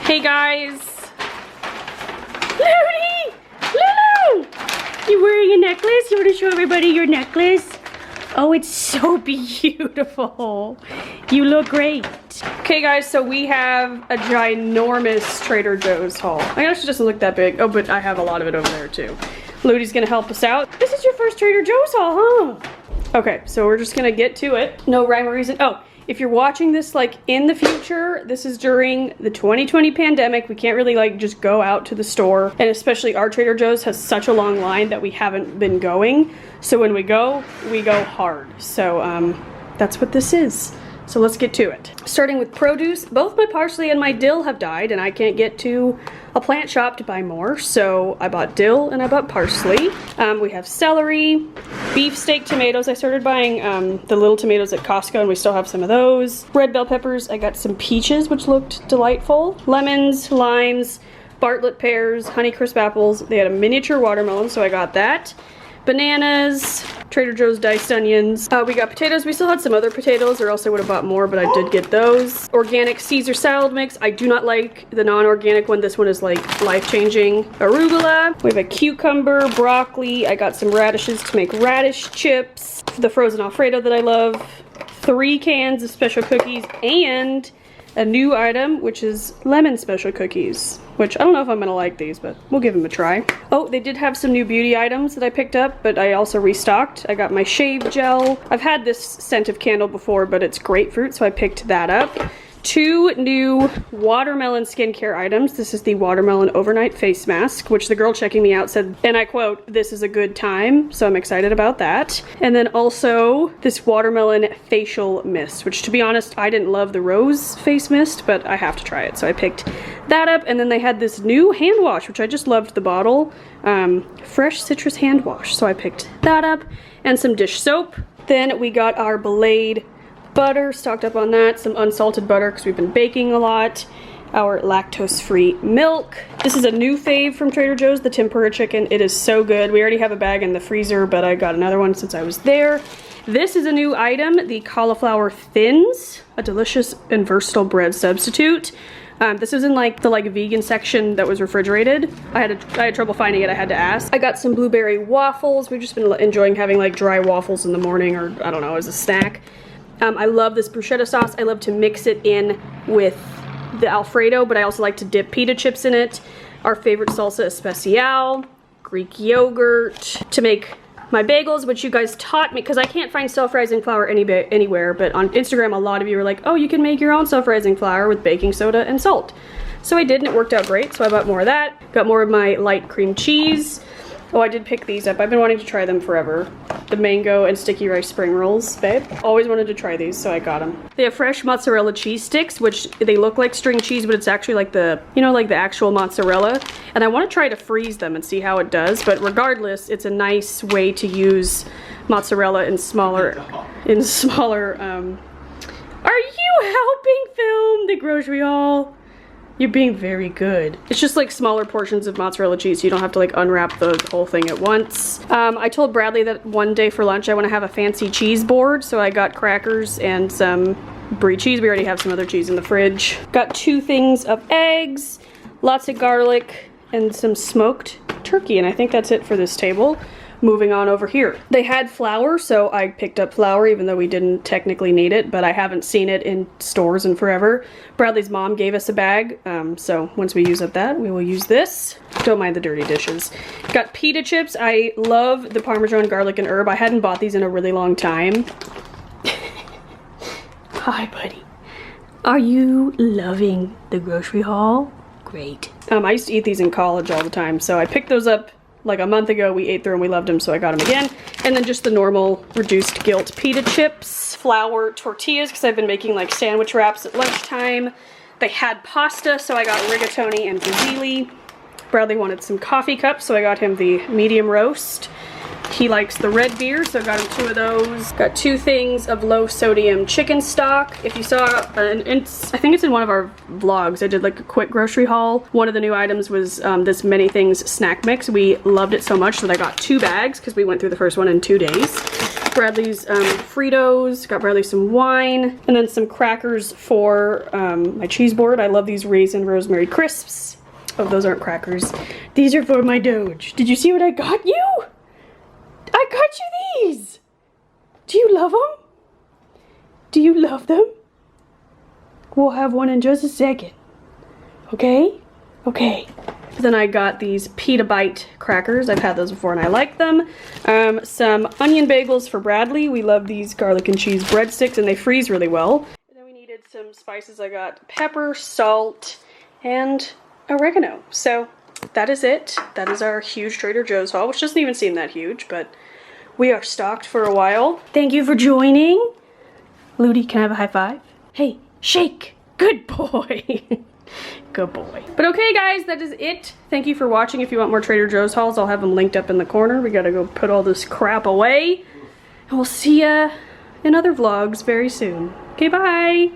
Hey guys! Lily! Lulu! You wearing a necklace? You want to show everybody your necklace? Oh, it's so beautiful. You look great. Okay guys, so we have a ginormous Trader Joe's haul. I guess it doesn't look that big. Oh, but I have a lot of it over there too. Ludi's gonna help us out. This is your first Trader Joe's haul, huh? Okay, so we're just gonna get to it. No rhyme or reason. Oh, if you're watching this like in the future, this is during the 2020 pandemic. We can't really like just go out to the store. And especially our Trader Joe's has such a long line that we haven't been going. So when we go hard. So that's what this is. So let's get to it. Starting with produce, both my parsley and my dill have died and I can't get to a plant shop to buy more. So I bought dill and I bought parsley. We have celery, beefsteak tomatoes. I started buying the little tomatoes at Costco and we still have some of those. Red bell peppers, I got some peaches which looked delightful. Lemons, limes, Bartlett pears, Honeycrisp apples. They had a miniature watermelon, so I got that. Bananas, Trader Joe's diced onions. We got potatoes. We still had some other potatoes or else I would have bought more, but I did get those. Organic Caesar salad mix. I do not like the non-organic one. This one is like life-changing. Arugula. We have a cucumber, broccoli. I got some radishes to make radish chips. The frozen Alfredo that I love. 3 cans of special cookies and a new item, which is lemon special cookies, which I don't know if I'm gonna like these, but we'll give them a try. Oh, they did have some new beauty items that I picked up, but I also restocked. I got my shave gel. I've had this scent of candle before, but it's grapefruit, so I picked that up. 2 new watermelon skincare items. This is the watermelon overnight face mask, which the girl checking me out said, and I quote, "This is a good time," so I'm excited about that. And then also this watermelon facial mist, which to be honest, I didn't love the rose face mist, but I have to try it, so I picked that up. And then they had this new hand wash, which I just loved the bottle, fresh citrus hand wash, so I picked that up, and some dish soap. Then we got our Blade butter, stocked up on that, some unsalted butter because we've been baking a lot, our lactose-free milk. This is a new fave from Trader Joe's, the tempura chicken. It is so good. We already have a bag in the freezer, but I got another one since I was there. This is a new item, the Cauliflower Thins, a delicious and versatile bread substitute. This was in like the vegan section that was refrigerated. I had trouble finding it, I had to ask. I got some blueberry waffles. We've just been enjoying having like dry waffles in the morning, or I don't know, as a snack. I love this bruschetta sauce. I love to mix it in with the Alfredo, but I also like to dip pita chips in it. Our favorite salsa especial, Greek yogurt to make my bagels, which you guys taught me, because I can't find self-rising flour anywhere, but on Instagram a lot of you were like, oh, you can make your own self-rising flour with baking soda and salt. So I did, and it worked out great, so I bought more of that. Got more of my light cream cheese. Oh, I did pick these up. I've been wanting to try them forever. The mango and sticky rice spring rolls, babe. Always wanted to try these, so I got them. They have fresh mozzarella cheese sticks, which they look like string cheese, but it's actually like the, you know, like the actual mozzarella. And I want to try to freeze them and see how it does, but regardless, it's a nice way to use mozzarella in smaller, Are you helping film the grocery haul? You're being very good. It's just like smaller portions of mozzarella cheese, so you don't have to like unwrap the whole thing at once. I told Bradley that one day for lunch I want to have a fancy cheese board, so I got crackers and some brie cheese. We already have some other cheese in the fridge. Got 2 things of eggs, lots of garlic, and some smoked turkey, and I think that's it for this table. Moving on over here. They had flour, so I picked up flour even though we didn't technically need it, but I haven't seen it in stores in forever. Bradley's mom gave us a bag, so once we use up that, we will use this. Don't mind the dirty dishes. Got pita chips. I love the Parmesan garlic and herb. I hadn't bought these in a really long time. Hi, buddy. Are you loving the grocery haul? Great. I used to eat these in college all the time, so I picked those up like a month ago. We ate through and we loved them, so I got them again. And then just the normal reduced guilt pita chips, flour tortillas, because I've been making like sandwich wraps at lunchtime. They had pasta, so I got rigatoni and fusilli. Bradley wanted some coffee cups, so I got him the medium roast. He likes the red beer, so I got him 2 of those. Got 2 things of low sodium chicken stock. If you saw, I think it's in one of our vlogs, I did like a quick grocery haul. One of the new items was this Many Things snack mix. We loved it so much that I got 2 bags because we went through the first one in 2 days. Bradley's Fritos, got Bradley some wine, and then some crackers for my cheese board. I love these raisin rosemary crisps. Oh, those aren't crackers. These are for my Doge. Did you see what I got you? I got you these. Do you love them? Do you love them? We'll have one in just a second. Okay? Okay. Then I got these Petabyte Crackers. I've had those before and I like them. Some onion bagels for Bradley. We love these garlic and cheese breadsticks and they freeze really well. And then we needed some spices. I got pepper, salt, and oregano. So that is it. That is our huge Trader Joe's haul, which doesn't even seem that huge, but we are stocked for a while. Thank you for joining. Ludi, can I have a high five? Hey, shake. Good boy. Good boy. But okay guys, that is it. Thank you for watching. If you want more Trader Joe's hauls, I'll have them linked up in the corner. We gotta go put all this crap away. And we'll see ya in other vlogs very soon. Okay, bye.